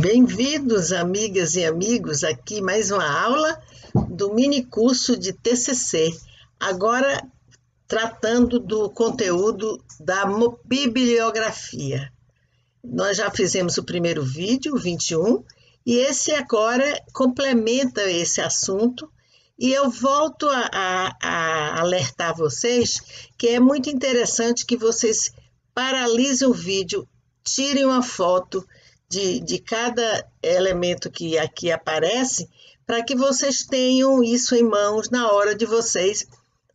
Bem-vindos, amigas e amigos, aqui mais uma aula do mini curso de TCC. Agora, tratando do conteúdo da bibliografia. Nós já fizemos o primeiro vídeo, o 21, e esse agora complementa esse assunto. E eu volto a alertar vocês que é muito interessante que vocês paralisem o vídeo, tirem uma foto de cada elemento que aqui aparece, para que vocês tenham isso em mãos na hora de vocês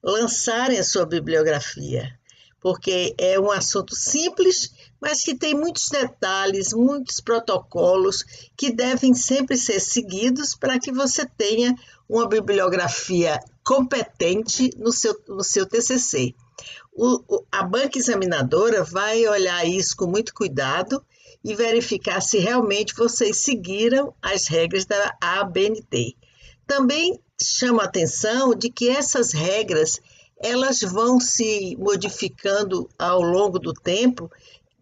lançarem a sua bibliografia, porque é um assunto simples, mas que tem muitos detalhes, muitos protocolos que devem sempre ser seguidos para que você tenha uma bibliografia competente no seu TCC. A banca examinadora vai olhar isso com muito cuidado e verificar se realmente vocês seguiram as regras da ABNT. Também chama a atenção de que essas regras elas vão se modificando ao longo do tempo,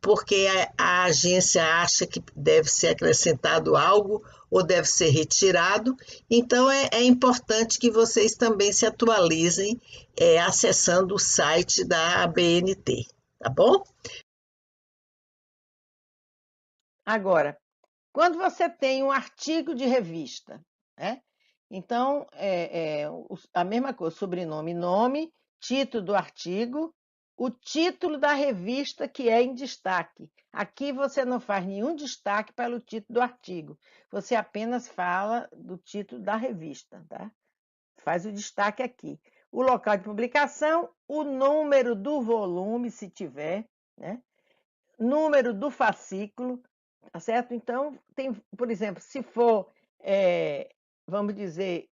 porque a agência acha que deve ser acrescentado algo ou deve ser retirado. Então, é importante que vocês também se atualizem acessando o site da ABNT, tá bom? Agora, quando você tem um artigo de revista, né? Então, a mesma coisa, sobrenome, nome, título do artigo, o título da revista que é em destaque. Aqui você não faz nenhum destaque para o título do artigo, você apenas fala do título da revista, tá? Faz o destaque aqui. O local de publicação, o número do volume, se tiver, né? Número do fascículo, tá certo? Então, tem, por exemplo, se for, vamos dizer,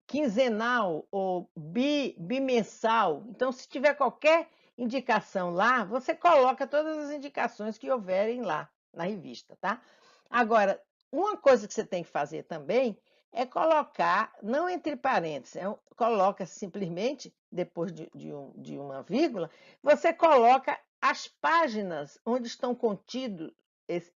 quinzenal ou bimensal, então, se tiver qualquer indicação lá, você coloca todas as indicações que houverem lá na revista, tá? Agora, uma coisa que você tem que fazer também é colocar, não entre parênteses, coloca simplesmente, depois de uma vírgula, você coloca as páginas onde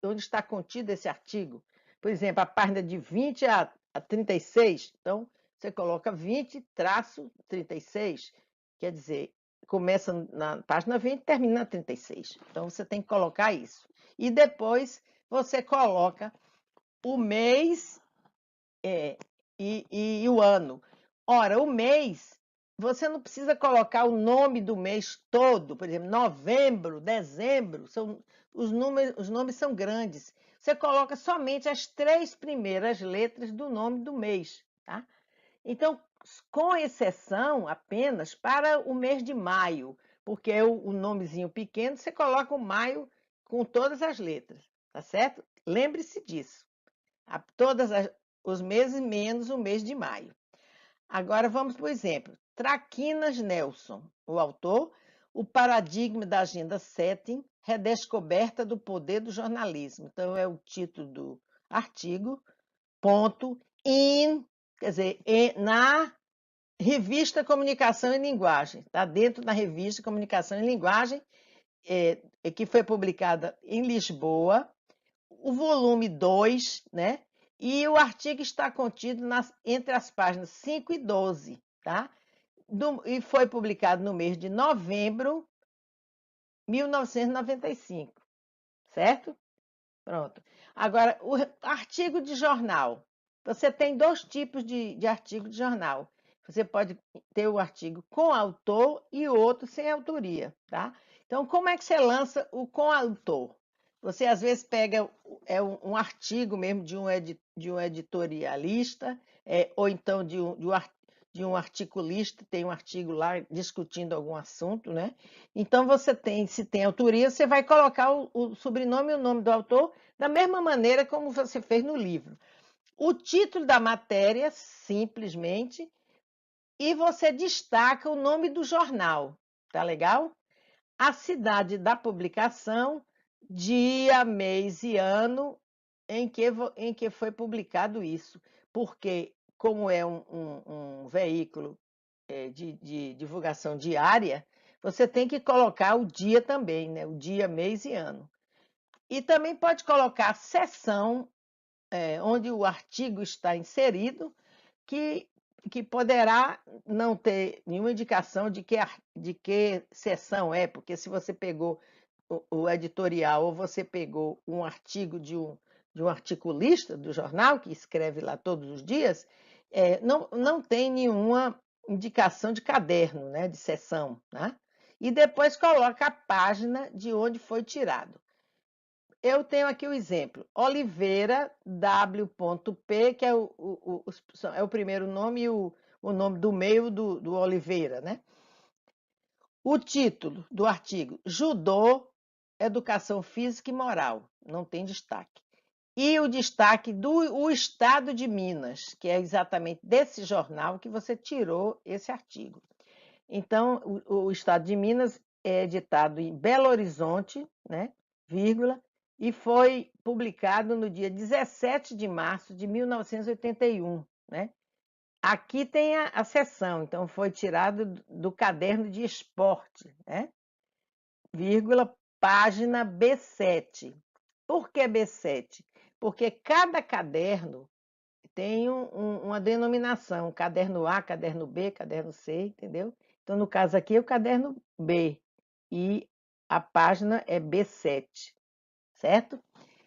onde está contido esse artigo. Por exemplo, a página de 20 a 36. Então, você coloca 20-36, quer dizer, começa na página 20 e termina na 36. Então, você tem que colocar isso. E depois você coloca o mês e o ano. Ora, o mês, você não precisa colocar o nome do mês todo, por exemplo, novembro, dezembro, os nomes são grandes. Você coloca somente as 3 primeiras letras do nome do mês, tá? Então, com exceção apenas para o mês de maio, porque é o nomezinho pequeno, você coloca o maio com todas as letras, tá certo? Lembre-se disso. Todas os meses menos o mês de maio. Agora vamos para o exemplo. Traquinas Nelson, o autor, o paradigma da agenda setting, redescoberta do poder do jornalismo. Então, é o título do artigo, ponto, quer dizer, na revista Comunicação e Linguagem. Está dentro da revista Comunicação e Linguagem, que foi publicada em Lisboa, o volume 2, né? E o artigo está contido entre as páginas 5 e 12, tá? E foi publicado no mês de novembro de 1995, certo? Pronto. Agora, o artigo de jornal. Você tem 2 tipos de artigo de jornal. Você pode ter o artigo com autor e o outro sem autoria, tá? Então, como é que você lança o com autor? Você, às vezes, pega um artigo mesmo de um editorialista, ou então de um articulista, tem um artigo lá discutindo algum assunto, né? Então, se tem autoria, você vai colocar o sobrenome e o nome do autor da mesma maneira como você fez no livro. O título da matéria, simplesmente, e você destaca o nome do jornal, tá legal? A cidade da publicação, dia, mês e ano em que foi publicado isso, porque, como é um veículo de divulgação diária, você tem que colocar o dia também, né? O dia, mês e ano. E também pode colocar seção onde o artigo está inserido, que poderá não ter nenhuma indicação de que seção é, porque se você pegou o editorial ou você pegou um artigo de um articulista do jornal, que escreve lá todos os dias, não tem nenhuma indicação de caderno, né, de seção, né? E depois coloca a página de onde foi tirado. Eu tenho aqui o exemplo, Oliveira W.P, que é o primeiro nome e o nome do meio do Oliveira, né? O título do artigo, Judô, Educação Física e Moral, não tem destaque. E o destaque do Estado de Minas, que é exatamente desse jornal que você tirou esse artigo. Então, o Estado de Minas é editado em Belo Horizonte, né, vírgula, e foi publicado no dia 17 de março de 1981, né? Aqui tem a seção, então foi tirado do caderno de esporte, né? Vírgula, página B7. Por que B7? Porque cada caderno tem uma denominação, caderno A, caderno B, caderno C, entendeu? Então, no caso aqui, é o caderno B e a página é B7, certo?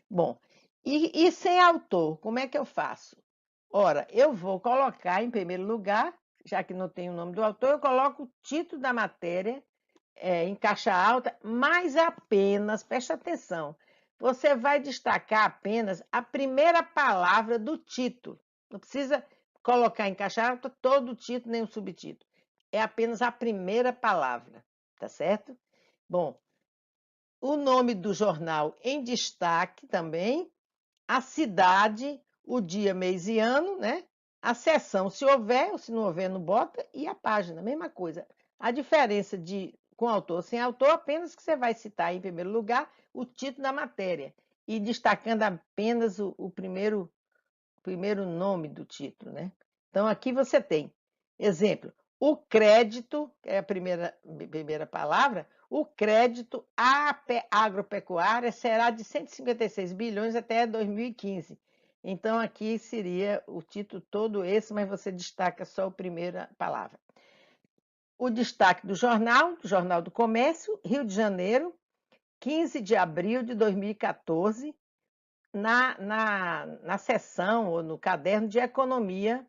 Bom, e sem autor, como é que eu faço? Ora, eu vou colocar em primeiro lugar, já que não tem o nome do autor, eu coloco o título da matéria em caixa alta, mas apenas, preste atenção, você vai destacar apenas a primeira palavra do título. Não precisa colocar em caixa alta todo o título, nem o subtítulo. É apenas a primeira palavra, tá certo? Bom, o nome do jornal em destaque também, a cidade, o dia, mês e ano, né? A seção, se houver, ou se não houver, não bota, e a página, mesma coisa. A diferença com autor ou sem autor, apenas que você vai citar em primeiro lugar o título da matéria e destacando apenas o primeiro nome do título, né? Então, aqui você tem, exemplo, o crédito, que é a primeira palavra, o crédito à agropecuária será de 156 bilhões até 2015. Então, aqui seria o título todo esse, mas você destaca só a primeira palavra. O destaque do Jornal do Comércio, Rio de Janeiro, 15 de abril de 2014, na seção ou no caderno de economia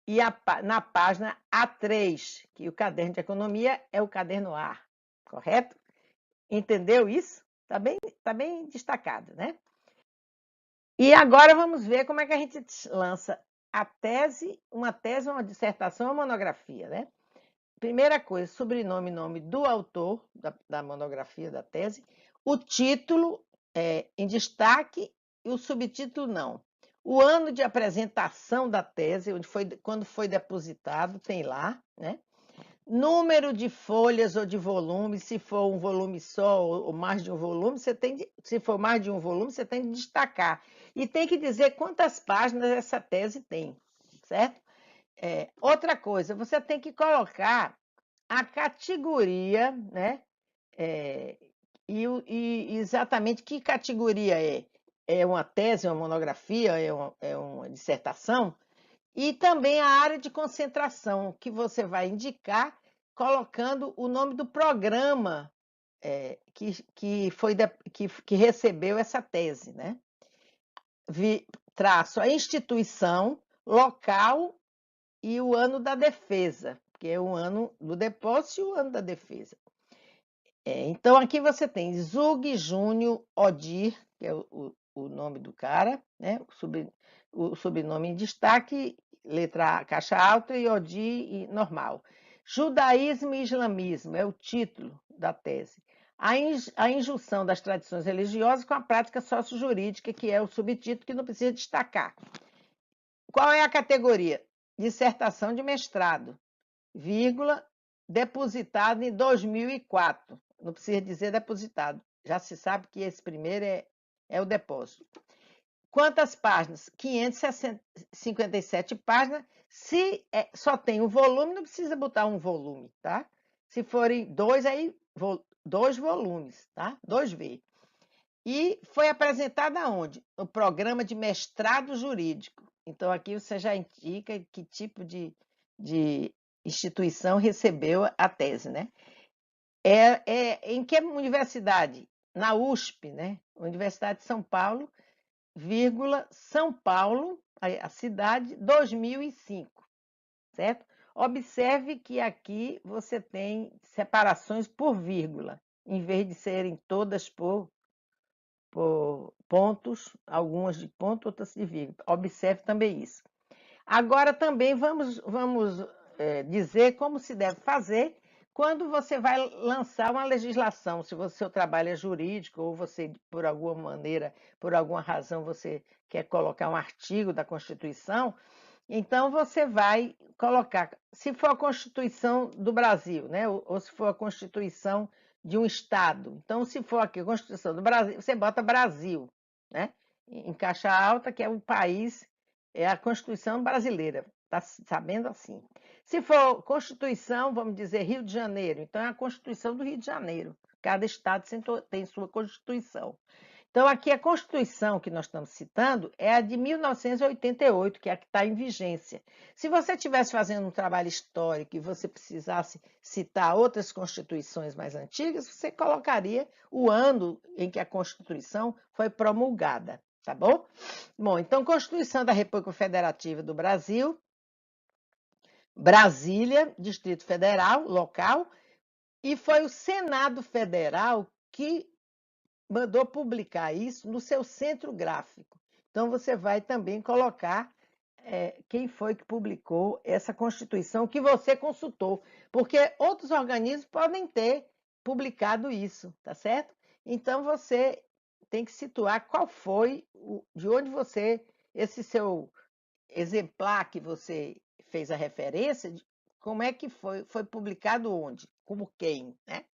e na página A3, que o caderno de economia é o caderno A, correto? Entendeu isso? Tá bem destacado, né? E agora vamos ver como é que a gente lança a tese, uma dissertação, uma monografia, né? Primeira coisa, sobrenome e nome do autor da monografia, da tese, o título em destaque e o subtítulo não. O ano de apresentação da tese, quando foi depositado, tem lá, né? Número de folhas ou de volumes, se for um volume só ou mais de um volume, se for mais de um volume, você tem de destacar. E tem que dizer quantas páginas essa tese tem, certo? Outra coisa, você tem que colocar a categoria, né? E exatamente que categoria é? É uma tese, uma monografia, é uma dissertação? E também a área de concentração, que você vai indicar colocando o nome do programa que recebeu essa tese, né? Traço a instituição, local e o ano da defesa, que é o ano do depósito e o ano da defesa. Então, aqui você tem Zug Júnior Odir, que é o nome do cara, né? O sobrenome em destaque, letra A, caixa alta, e Odir normal. Judaísmo e Islamismo é o título da tese. A injunção das tradições religiosas com a prática sócio-jurídica, que é o subtítulo que não precisa destacar. Qual é a categoria? Dissertação de mestrado, vírgula, depositado em 2004. Não precisa dizer depositado, já se sabe que esse primeiro é o depósito. Quantas páginas? 557 páginas. Se só tem um volume, não precisa botar um volume, tá? Se forem dois, aí 2 volumes, tá? 2V. E foi apresentada aonde? No programa de mestrado jurídico. Então, aqui você já indica que tipo de instituição recebeu a tese, né? Em que universidade? Na USP, né? Universidade de São Paulo, vírgula, São Paulo, a cidade, 2005, certo? Observe que aqui você tem separações por vírgula, em vez de serem todas por pontos, algumas de ponto, outras de vírgula. Observe também isso. Agora também vamos dizer como se deve fazer quando você vai lançar uma legislação, se o seu trabalho é jurídico ou você, por alguma maneira, por alguma razão, você quer colocar um artigo da Constituição, então você vai colocar, se for a Constituição do Brasil, né, ou se for a Constituição de um estado. Então, se for aqui a Constituição do Brasil, você bota Brasil, né? Em caixa alta, que é o país, é a Constituição brasileira, tá sabendo assim. Se for Constituição, vamos dizer Rio de Janeiro, então é a Constituição do Rio de Janeiro. Cada estado tem sua Constituição. Então, aqui a Constituição que nós estamos citando é a de 1988, que é a que está em vigência. Se você estivesse fazendo um trabalho histórico e você precisasse citar outras constituições mais antigas, você colocaria o ano em que a Constituição foi promulgada, tá bom? Bom, então, Constituição da República Federativa do Brasil, Brasília, Distrito Federal, local, e foi o Senado Federal que mandou publicar isso no seu centro gráfico. Então, você vai também colocar quem foi que publicou essa Constituição que você consultou, porque outros organismos podem ter publicado isso, tá certo? Então, você tem que situar qual foi, de onde você, esse seu exemplar que você fez a referência, como é que foi publicado onde, como quem, né?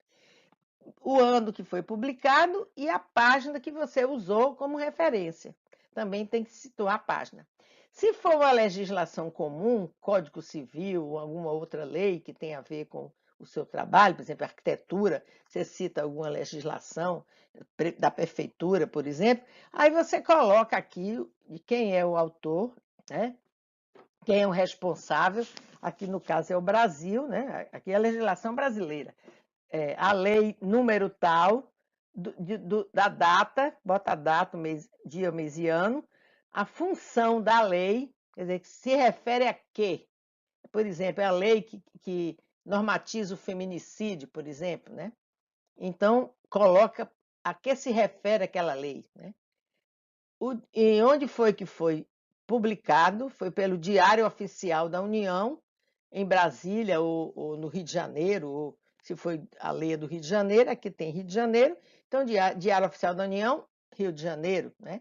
O ano que foi publicado e a página que você usou como referência. Também tem que situar a página. Se for uma legislação comum, Código Civil ou alguma outra lei que tenha a ver com o seu trabalho, por exemplo, arquitetura, você cita alguma legislação da prefeitura, por exemplo, aí você coloca aqui de quem é o autor, né? Quem é o responsável, aqui no caso é o Brasil, né? Aqui é a legislação brasileira. A lei número tal, da data, bota a data, dia, mês e ano, a função da lei, quer dizer, que se refere a quê? Por exemplo, é a lei que normatiza o feminicídio, por exemplo, né? Então, coloca a que se refere aquela lei, né? E onde foi que foi publicado? Foi pelo Diário Oficial da União, em Brasília ou no Rio de Janeiro, ou se foi a lei do Rio de Janeiro, aqui tem Rio de Janeiro, então Diário Oficial da União, Rio de Janeiro, né?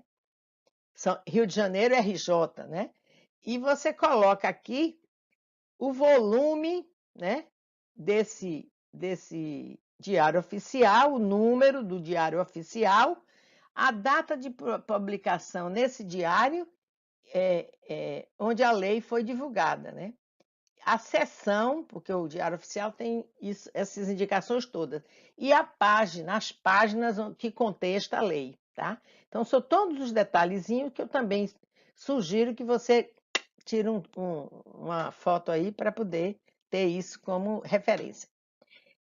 Rio de Janeiro RJ, né? E você coloca aqui o volume, né, desse Diário Oficial, o número do Diário Oficial, a data de publicação nesse diário, onde a lei foi divulgada, né? A seção, porque o Diário Oficial tem essas indicações todas, e a página, as páginas que contesta a lei, tá? Então, são todos os detalhezinhos que eu também sugiro que você tire uma foto aí para poder ter isso como referência.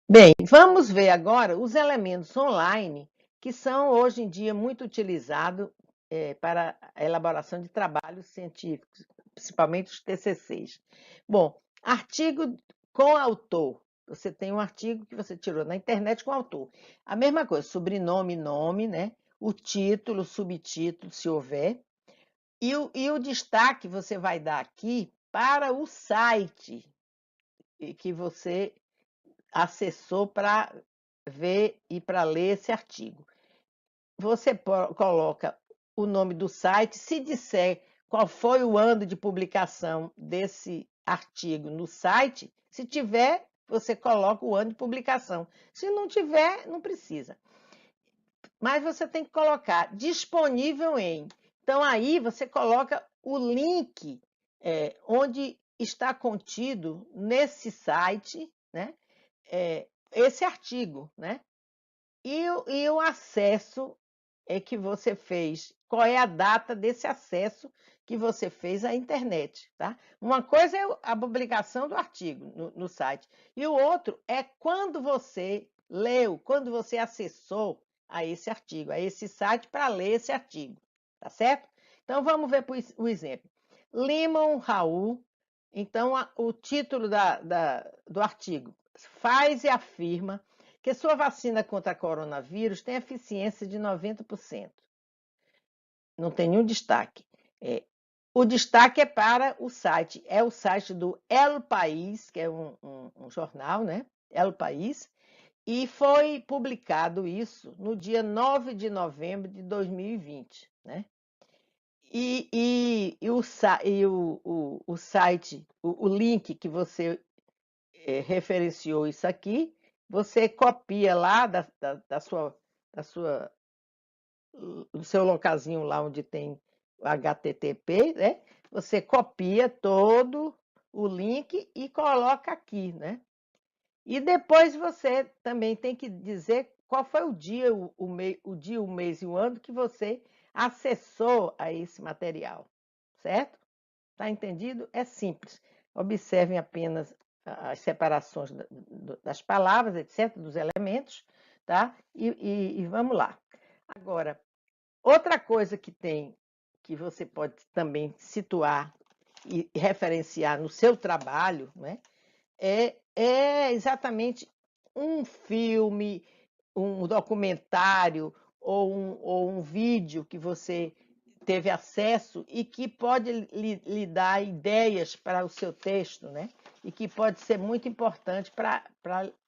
Bem, vamos ver agora os elementos online que são hoje em dia muito utilizados para a elaboração de trabalhos científicos, principalmente os TCCs. Bom, artigo com autor. Você tem um artigo que você tirou na internet com autor. A mesma coisa, sobrenome, nome, né? O título, subtítulo, se houver. E o destaque você vai dar aqui para o site que você acessou para ver e para ler esse artigo. Você coloca o nome do site, se disser qual foi o ano de publicação desse artigo no site, se tiver, você coloca o ano de publicação. Se não tiver, não precisa. Mas você tem que colocar disponível em. Então, aí você coloca o link onde está contido nesse site, né? Esse artigo, né? E o acesso é que você fez, qual é a data desse acesso que você fez à internet, tá? Uma coisa é a publicação do artigo no site, e o outro é quando você leu, quando você acessou a esse artigo, a esse site para ler esse artigo, tá certo? Então vamos ver o exemplo. Limon Raul, então o título do artigo, faz e afirma que sua vacina contra coronavírus tem eficiência de 90%. Não tem nenhum destaque. O destaque é para o site. É o site do El País, que é um jornal, né? El País. E foi publicado isso no dia 9 de novembro de 2020, né? O site, o link que você referenciou isso aqui, você copia lá do seu localzinho lá onde tem o HTTP, né? Você copia todo o link e coloca aqui, né? E depois você também tem que dizer qual foi o dia, o mês e o ano que você acessou a esse material, certo? Tá entendido? É simples. Observem apenas as separações das palavras, etc., dos elementos, tá? E vamos lá. Agora, outra coisa que tem, que você pode também situar e referenciar no seu trabalho, né? É exatamente um filme, um documentário ou um vídeo que você teve acesso e que pode lhe dar ideias para o seu texto, né? E que pode ser muito importante para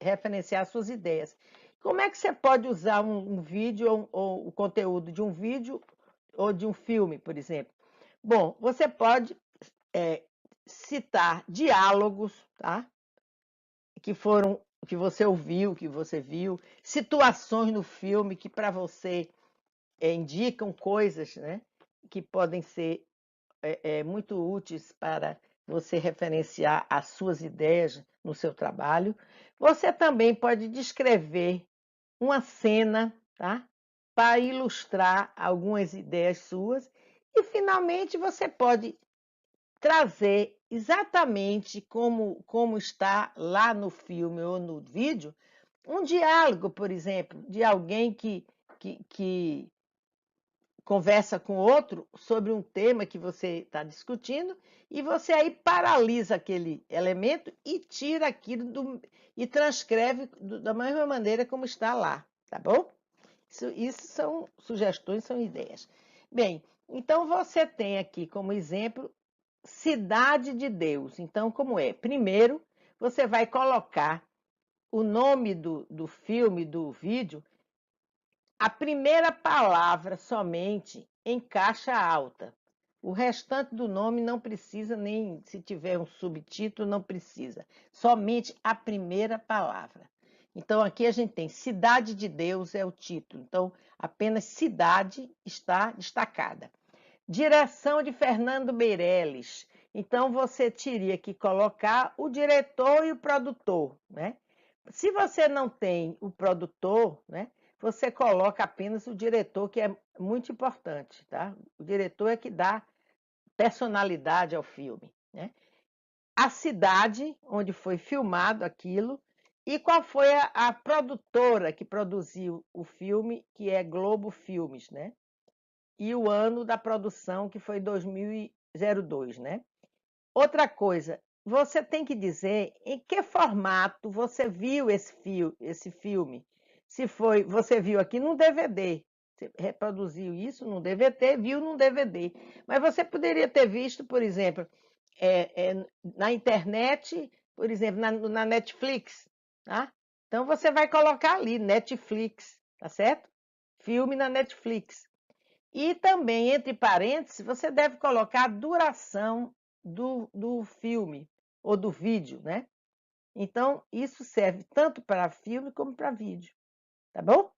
referenciar as suas ideias. Como é que você pode usar um vídeo ou o conteúdo de um vídeo ou de um filme, por exemplo? Bom, você pode citar diálogos, tá? Que você ouviu, que você viu, situações no filme que para você indicam coisas, né, que podem ser muito úteis para você referenciar as suas ideias no seu trabalho. Você também pode descrever uma cena, tá? Para ilustrar algumas ideias suas. E, finalmente, você pode trazer exatamente como está lá no filme ou no vídeo, um diálogo, por exemplo, de alguém que conversa com outro sobre um tema que você está discutindo, e você aí paralisa aquele elemento e tira aquilo e transcreve da mesma maneira como está lá, tá bom? Isso são sugestões, são ideias. Bem, então você tem aqui como exemplo Cidade de Deus. Então, como é? Primeiro, você vai colocar o nome do filme, do vídeo, a primeira palavra somente em caixa alta. O restante do nome não precisa, nem se tiver um subtítulo, não precisa. Somente a primeira palavra. Então, aqui a gente tem Cidade de Deus é o título. Então, apenas cidade está destacada. Direção de Fernando Meirelles. Então, você teria que colocar o diretor e o produtor, né? Se você não tem o produtor, né? Você coloca apenas o diretor, que é muito importante, tá? O diretor é que dá personalidade ao filme, né? A cidade onde foi filmado aquilo e qual foi a produtora que produziu o filme, que é Globo Filmes, né? E o ano da produção, que foi 2002, né? Outra coisa, você tem que dizer em que formato você viu esse filme. Se foi, você viu aqui num DVD, você reproduziu isso num DVD, viu num DVD. Mas você poderia ter visto, por exemplo, na internet, por exemplo, na Netflix, tá? Então você vai colocar ali, Netflix, tá certo? Filme na Netflix. E também, entre parênteses, você deve colocar a duração do filme ou do vídeo, né? Então, isso serve tanto para filme como para vídeo, tá bom?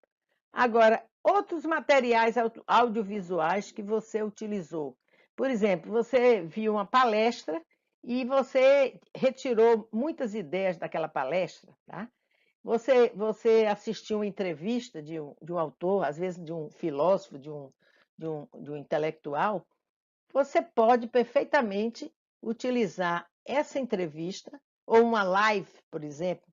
Agora, outros materiais audiovisuais que você utilizou. Por exemplo, você viu uma palestra e você retirou muitas ideias daquela palestra, tá? Você assistiu uma entrevista de um autor, às vezes de um filósofo, de um intelectual, você pode perfeitamente utilizar essa entrevista ou uma live, por exemplo,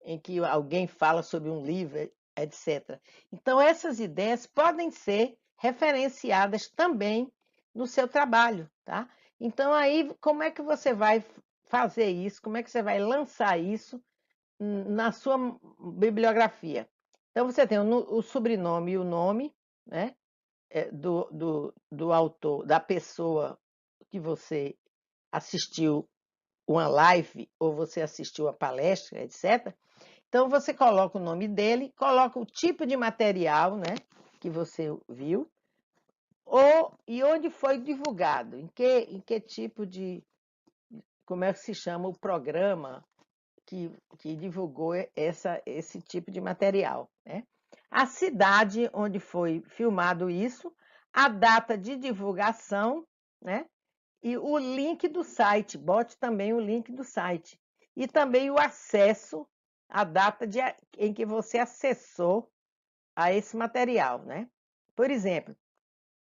em que alguém fala sobre um livro, etc. Então, essas ideias podem ser referenciadas também no seu trabalho, tá? Então, aí, como é que você vai fazer isso? Como é que você vai lançar isso na sua bibliografia? Então, você tem o sobrenome e o nome, né? Do autor, da pessoa que você assistiu uma live ou você assistiu a palestra, etc. Então, você coloca o nome dele, coloca o tipo de material, né, que você viu, e onde foi divulgado, em que tipo de, como é que se chama o programa que divulgou esse tipo de material, né? A cidade onde foi filmado isso, a data de divulgação, né? E o link do site, bote também o link do site. E também o acesso, a data em que você acessou a esse material, né? Por exemplo,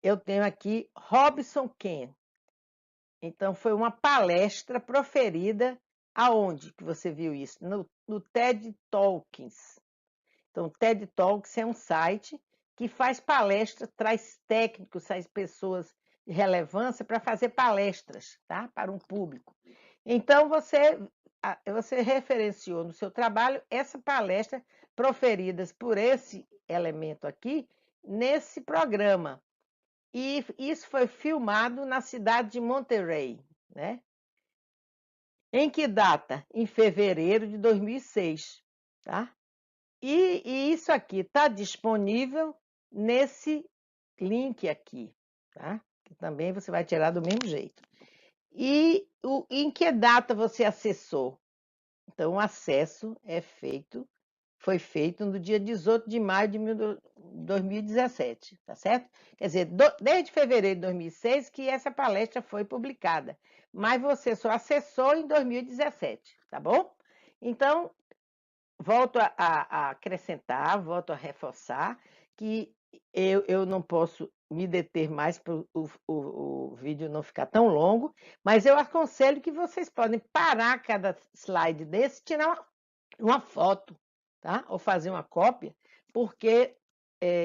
eu tenho aqui Robson Ken. Então, foi uma palestra proferida aonde que você viu isso? No TED Talks. Então, o TED Talks é um site que faz palestra, traz técnicos, traz pessoas de relevância para fazer palestras, tá? Para um público. Então, você referenciou no seu trabalho essa palestra proferidas por esse elemento aqui, nesse programa. E isso foi filmado na cidade de Monterrey, né? Em que data? Em fevereiro de 2006, tá? E isso aqui está disponível nesse link aqui, tá? Que também você vai tirar do mesmo jeito. E em que data você acessou? Então, o acesso foi feito no dia 18 de maio de 2017, tá certo? Quer dizer, desde fevereiro de 2006 que essa palestra foi publicada, mas você só acessou em 2017, tá bom? Então, volto a acrescentar, volto a reforçar que eu não posso me deter mais para o vídeo não ficar tão longo, mas eu aconselho que vocês podem parar cada slide desse e tirar uma foto, tá? Ou fazer uma cópia, porque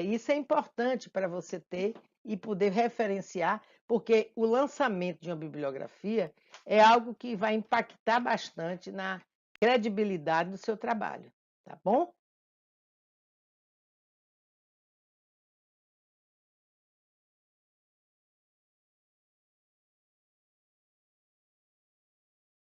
isso é importante para você ter e poder referenciar, porque o lançamento de uma bibliografia é algo que vai impactar bastante na credibilidade do seu trabalho, tá bom?